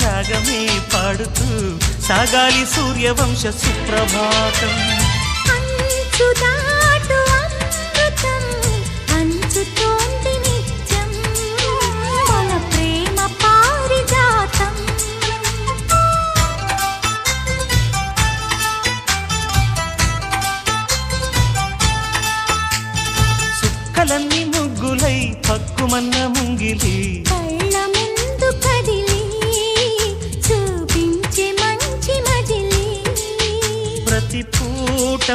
రాగమే పాడుతూ సాగాలి సూర్యవంశ సుప్రభాతం. అంచుదాటు అమృతం అంచుతోంది నిత్యం మన ప్రేమ పారిజాతం. సుక్కలన్నీ ముగ్గులై పక్కుమన్న ముంగిలి కళ్ళ ముందు కదిలి చూపించే మంచి మజిలీ ప్రతి పూట